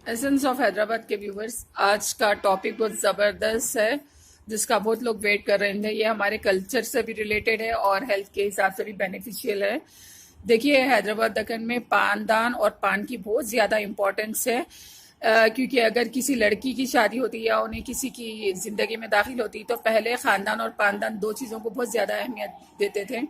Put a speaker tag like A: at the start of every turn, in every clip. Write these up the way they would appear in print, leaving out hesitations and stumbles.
A: Essence of Hyderabad के viewers, आज का टॉपिक बहुत ज़बरदस्त है जिसका बहुत लोग वेट कर रहे हैं। ये हमारे कल्चर से भी रिलेटेड है और हेल्थ के हिसाब से भी बेनिफिशियल है। देखिए, हैदराबाद दक्कन में पानदान और पान की बहुत ज़्यादा इम्पोर्टेंस है। क्योंकि अगर किसी लड़की की शादी होती या उन्हें किसी की ज़िंदगी में दाखिल होती तो पहले ख़ानदान और पानदान दो चीज़ों को बहुत ज़्यादा अहमियत देते थे।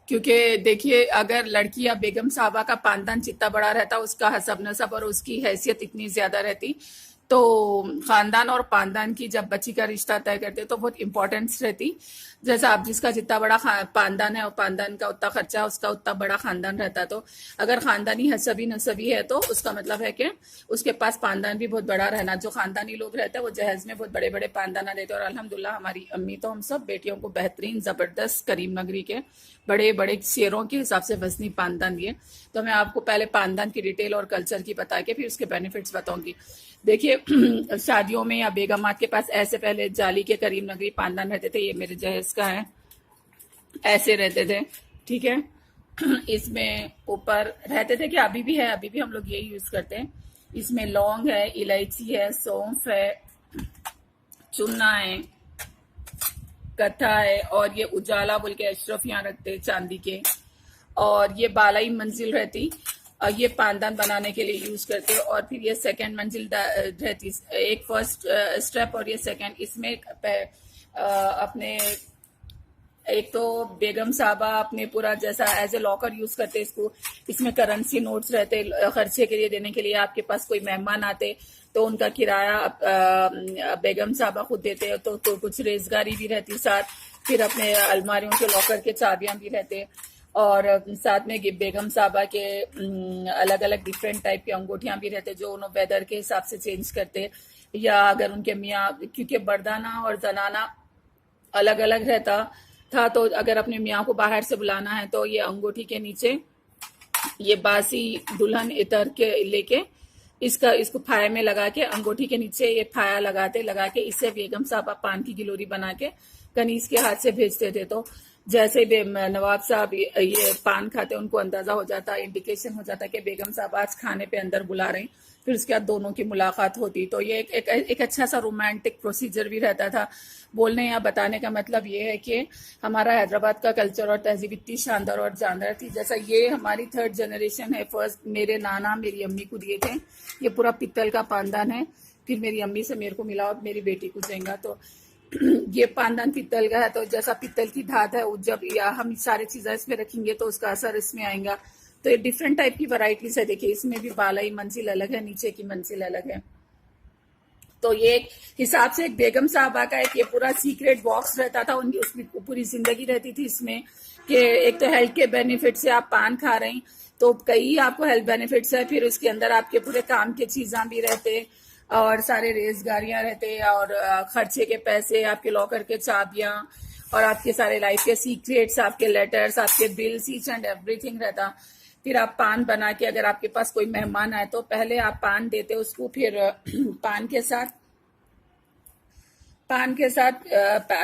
A: क्योंकि देखिए, अगर लड़की या बेगम साहबा का पानदान जितना बड़ा रहता, उसका हसब नसब और उसकी हैसियत इतनी ज्यादा रहती, तो खानदान और पानदान की जब बच्ची का रिश्ता तय करते तो बहुत इंपॉर्टेंस रहती। जैसा आप जिसका जितना बड़ा पानदान है और पानदान का उतना खर्चा, उसका उतना बड़ा खानदान रहता। तो अगर खानदानी हसबी नसबी है तो उसका मतलब है कि उसके पास पानदान भी बहुत बड़ा रहना। जो खानदानी लोग रहते हैं वो जहेज में बहुत बड़े बड़े पानदाना देते हैं। और अल्हम्दुलिल्लाह हमारी अम्मी तो हम सब बेटियों को बेहतरीन जबरदस्त करीम नगरी के बड़े बड़े शेरों के हिसाब से वजनी पानदान दिए। तो मैं आपको पहले पानदान की डिटेल और कल्चर की बता के फिर उसके बेनिफिट्स बताऊंगी। देखिए, शादियों में या बेगमात के पास ऐसे पहले जाली के करीम नगरी पानदान रहते थे। ये मेरे जहेज का है, ऐसे रहते थे। ठीक है। इसमें ऊपर रहते थे कि अभी भी है, अभी भी हम लोग यही यूज करते हैं। इसमें लौंग है, इलायची है, सौंफ है, चुन्ना है, कथा है, और ये उजाला बोल के अशरफ यहाँ रखते चांदी के। और ये बालाई मंजिल रहती, ये पानदान बनाने के लिए यूज करते हैं। और फिर ये सेकंड मंजिल रहती, एक फर्स्ट स्टेप और ये सेकंड। इसमें अपने एक तो बेगम साहबा अपने पूरा जैसा एज ए लॉकर यूज करते इसको। इसमें करेंसी नोट्स रहते खर्चे के लिए देने के लिए। आपके पास कोई मेहमान आते तो उनका किराया बेगम साहबा खुद देते, तो कुछ रेजगारी भी रहती साथ। फिर अपने अलमारियों के लॉकर के चाबियां भी रहते। और साथ में बेगम साहबा के अलग अलग डिफरेंट टाइप के अंगूठियां भी रहते जो उन्होंने वेदर के हिसाब से चेंज करते। या अगर उनके मियाँ, क्योंकि बरदाना और जनाना अलग अलग रहता था, तो अगर अपने मियाँ को बाहर से बुलाना है तो ये अंगूठी के नीचे ये बासी दुल्हन इतर के लेके इसको फाया में लगा के अंगूठी के नीचे ये फाया लगा के इससे बेगम साहबा पान की गिलोरी बना के कनीज के हाथ से भेजते थे। तो जैसे नवाब साहब ये पान खाते उनको अंदाजा हो जाता, इंडिकेशन हो जाता कि बेगम साहब आज खाने पे अंदर बुला रहे हैं। फिर उसके बाद दोनों की मुलाकात होती। तो ये एक अच्छा सा रोमांटिक प्रोसीजर भी रहता था। बोलने या बताने का मतलब ये है कि हमारा हैदराबाद का कल्चर और तहजीब इतनी शानदार और जानदार थी। जैसा ये हमारी थर्ड जनरेशन है। फर्स्ट मेरे नाना मेरी अम्मी को दिए थे। ये पूरा पित्तल का पानदान है। फिर मेरी अम्मी से मेरे को मिला और मेरी बेटी को देंगे। तो ये पानदान पित्तल का है। तो जैसा पित्तल की धात है, जब या हम सारी चीजें इसमें रखेंगे तो उसका असर इसमें आएगा। तो ये डिफरेंट टाइप की वैरायटीज है। देखिए, इसमें भी बालाई मंजिल अलग है, नीचे की मंजिल अलग है। तो ये एक हिसाब से एक बेगम साहबा का एक ये पूरा सीक्रेट बॉक्स रहता था उनकी, उसमें पूरी जिंदगी रहती थी इसमें। कि एक तो हेल्थ के बेनिफिट से आप पान खा रहे हैं तो कई आपको हेल्थ बेनिफिट्स है। फिर उसके अंदर आपके पूरे काम के चीज़ां भी रहते और सारे रेजगारियां रहते और खर्चे के पैसे, आपके लॉकर के चाबियां और आपके सारे लाइफ के सीक्रेट्स, आपके लेटर्स, आपके बिल्स, ईच एंड एवरीथिंग रहता। फिर आप पान बना के अगर आपके पास कोई मेहमान आए तो पहले आप पान देते उसको। फिर पान के साथ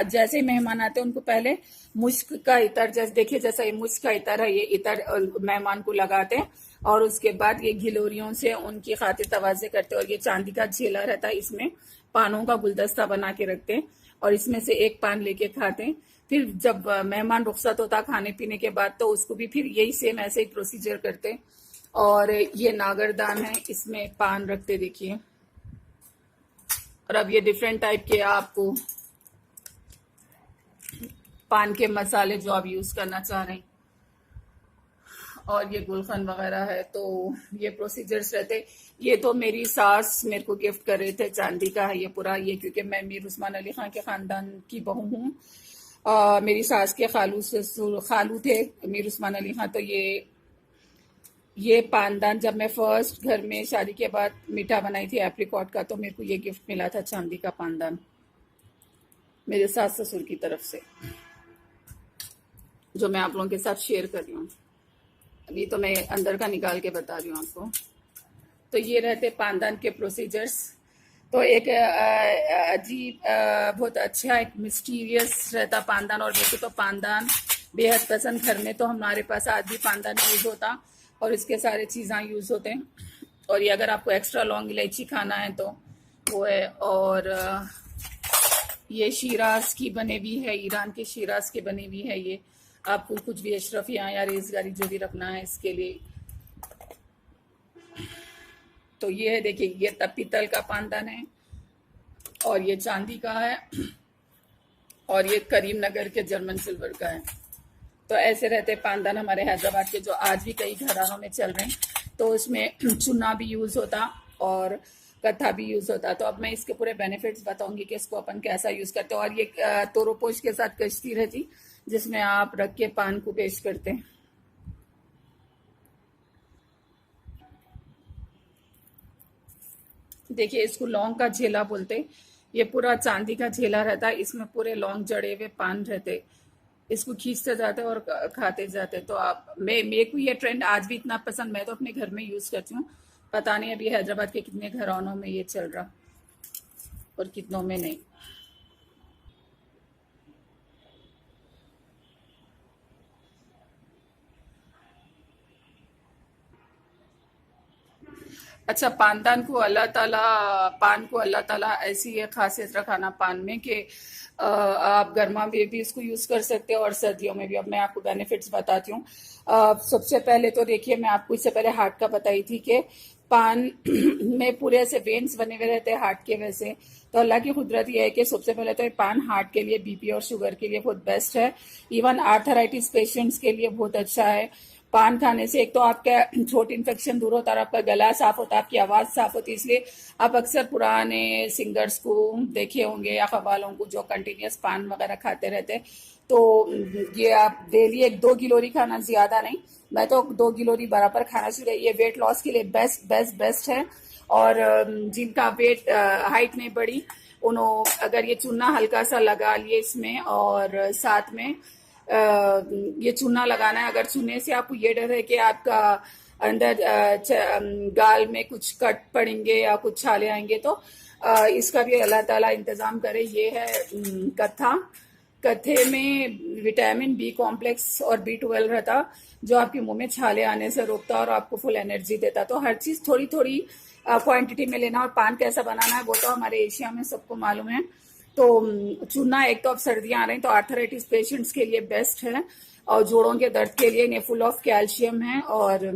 A: जैसे ही मेहमान आते हैं उनको पहले मुश्क का इतर, जैसे देखिए जैसा ये मुश्क का इतर है, ये इतर मेहमान को लगाते हैं। और उसके बाद ये घिलोरियों से उनकी खातिर तवाज़े करते हैं। और ये चांदी का झेला रहता है, इसमें पानों का गुलदस्ता बना के रखते हैं और इसमें से एक पान लेके खाते हैं। फिर जब मेहमान रुखसत होता खाने पीने के बाद तो उसको भी फिर यही सेम ऐसे ही प्रोसीजर करते हैं। और ये नागरदान है, इसमें पान रखते देखिए। और अब ये डिफरेंट टाइप के आपको पान के मसाले जो आप यूज करना चाह रहे हैं। और ये गुलखन वगैरह है। तो ये प्रोसीजर्स रहते। ये तो मेरी सास मेरे को गिफ्ट कर रहे थे, चांदी का है ये पूरा। ये क्योंकि मैं मीर उस्मान अली खान के खानदान की बहू हूँ। मेरी सास के खालू थे मीर उस्मान अली खान। तो ये पानदान जब मैं फर्स्ट घर में शादी के बाद मीठा बनाई थी एप्रिकॉट का, तो मेरे को ये गिफ्ट मिला था चांदी का पानदान मेरे सास ससुर की तरफ से, जो मैं आप लोगों के साथ शेयर कर रही हूँ। अभी तो मैं अंदर का निकाल के बता रही हूँ आपको। तो ये रहते पानदान के प्रोसीजर्स। तो एक अजीब बहुत अच्छा एक मिस्टीरियस रहता पानदान। और मेरे को तो पानदान बेहद पसंद। घर में तो हमारे पास आज भी पानदान यूज होता और इसके सारे चीज़ें यूज होते हैं। और ये अगर आपको एक्स्ट्रा लॉन्ग इलायची खाना है तो वो है। और ये शीराज की बनी हुई है, ईरान के शीराज के बनी हुई है। ये आपको कुछ भी अशरफियाँ या रेजगारी जो भी रखना है इसके लिए। तो ये है, देखिए ये तब पीतल का पानदान है और ये चांदी का है और ये करीमनगर के जर्मन सिल्वर का है। तो ऐसे रहते पानदान हमारे हैदराबाद के, जो आज भी कई घरानों में चल रहे हैं। तो उसमें चूना भी यूज होता और कत्था भी यूज होता। तो अब मैं इसके पूरे बेनिफिट्स बताऊंगी कि इसको अपन कैसा यूज करते हैं। और ये तोरोपोश के साथ कश्ती रहती जिसमें आप रख के पान को पेश करते हैं। देखिए इसको लौंग का झेला बोलते। ये पूरा चांदी का झेला रहता है, इसमें पूरे लौंग जड़े हुए पान रहते। इसको खींचते जाते और खाते जाते। तो आप मेरे को ये ट्रेंड आज भी इतना पसंद, मैं तो अपने घर में यूज करती हूँ। पता नहीं अभी हैदराबाद के कितने घरानों में ये चल रहा और कितनों में नहीं। अच्छा, पान को अल्लाह ताला ऐसी ये खासियत रखाना पान में कि आप गर्मा में भी इसको यूज कर सकते हो और सर्दियों में भी। अब मैं आपको बेनिफिट्स बताती हूँ। सबसे पहले तो देखिए, मैं आपको इससे पहले हार्ट का बताई थी कि पान में पूरे ऐसे वेन्स बने हुए रहते हैं हार्ट के वैसे। तो अल्लाह की कुदरत ये है कि सबसे पहले तो ये पान हार्ट के लिए, बीपी और शुगर के लिए बहुत बेस्ट है। इवन आर्थराइटिस पेशेंट्स के लिए बहुत अच्छा है। पान खाने से एक तो आपका थ्रोट इन्फेक्शन दूर होता है और आपका गला साफ होता है, आपकी आवाज साफ होती है। इसलिए आप अक्सर पुराने सिंगर्स को देखे होंगे या कव्वालों को जो कंटिन्यूस पान वगैरह खाते रहते। तो ये आप डेली 1-2 गिलोरी खाना, ज्यादा नहीं। मैं तो 2 गिलोरी बराबर खाना चाहिए। ये वेट लॉस के लिए बेस्ट बेस्ट बेस्ट है। और जिनका वेट हाइट नहीं बढ़ी, उन्होंने अगर ये चूना हल्का सा लगा लिए इसमें, और साथ में ये चूना लगाना है। अगर चूने से आपको ये डर है कि आपका अंदर गाल में कुछ कट पड़ेंगे या कुछ छाले आएंगे, तो इसका भी अल्लाह ताला इंतजाम करे। ये है कत्था। कत्थे में विटामिन बी कॉम्प्लेक्स और B12 रहता, जो आपके मुंह में छाले आने से रोकता और आपको फुल एनर्जी देता। तो हर चीज थोड़ी थोड़ी क्वांटिटी में लेना। और पान कैसा बनाना है वो तो हमारे एशिया में सबको मालूम है। तो चूना, एक तो अब सर्दियां आ रही तो आर्थराइटिस पेशेंट्स के लिए बेस्ट है और जोड़ों के दर्द के लिए। ये फुल ऑफ कैल्शियम है और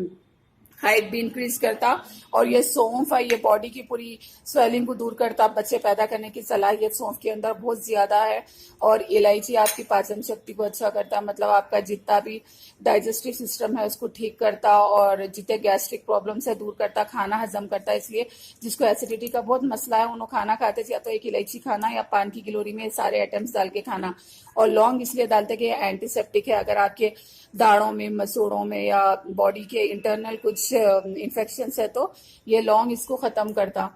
A: हाइट भी इंक्रीज करता। और ये सौंफ है, ये बॉडी की पूरी स्वेलिंग को दूर करता। बच्चे पैदा करने की सलाहियत सौंफ के अंदर बहुत ज्यादा है। और इलायची आपकी पाचन शक्ति को अच्छा करता, मतलब आपका जितना भी डाइजेस्टिव सिस्टम है उसको ठीक करता और जितने गैस्ट्रिक प्रॉब्लम्स है दूर करता, खाना हजम करता। इसलिए जिसको एसिडिटी का बहुत मसला है, उन्होंने खाना खाते थे या तो एक इलायची खाना या पान की गिलोरी में सारे आइटम्स डाल के खाना। और लौंग इसलिए डालते कि एंटीसेप्टिक है। अगर आपके दाढ़ों में, मसूड़ों में या बॉडी के इंटरनल कुछ इन्फेक्शन है तो ये लौंग इसको खत्म करता।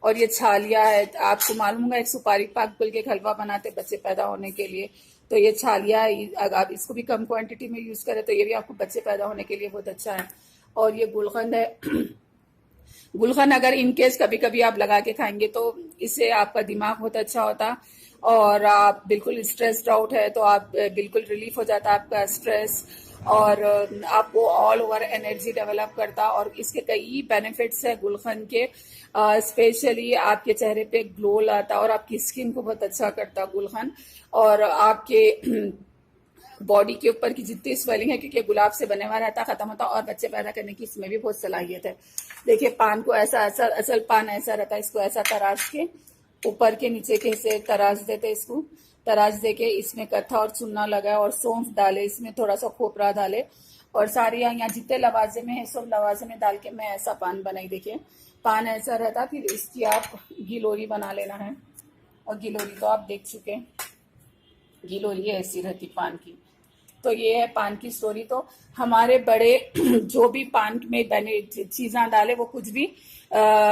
A: और ये छालिया है, आपको मालूम होगा एक सुपारी पाक गुल के हलवा बनाते बच्चे पैदा होने के लिए। तो ये छालिया है, अगर आप इसको भी कम क्वांटिटी में यूज करें तो ये भी आपको बच्चे पैदा होने के लिए बहुत अच्छा है। और ये गुलकंद है। गुलकंद अगर इनकेस कभी कभी आप लगा के खाएंगे तो इससे आपका दिमाग बहुत अच्छा होता और आप बिल्कुल स्ट्रेस्ड आउट है तो आप बिल्कुल रिलीफ हो जाता आपका स्ट्रेस। और आपको ऑल ओवर एनर्जी डेवलप करता। और इसके कई बेनिफिट्स है गुलकंद के। स्पेशली आपके चेहरे पे ग्लो लाता और आपकी स्किन को बहुत अच्छा करता गुलकंद। और आपके बॉडी के ऊपर की जितनी स्वेलिंग है, क्योंकि गुलाब से बने हुआ रहता, खत्म होता। और बच्चे पैदा करने की इसमें भी बहुत सलाहियत है। देखिए पान को ऐसा असल पान ऐसा रहता है, इसको ऐसा तराश के ऊपर के नीचे के हिस्से तराश देते, इसको तराश दे के इसमें कत्था और चूना लगाए और सौंफ डाले, इसमें थोड़ा सा खोपरा डाले और सारे यहाँ जितने लवाजे में है सब लवाजे में डाल के मैं ऐसा पान बनाई। देखिए पान ऐसा रहता। फिर इसकी आप गिलोरी बना लेना है। और गिलोरी तो आप देख चुके हैं, गिलोरी ऐसी रहती पान की। तो ये है पान की स्टोरी। तो हमारे बड़े जो भी पान में बने चीजें डाले वो कुछ भी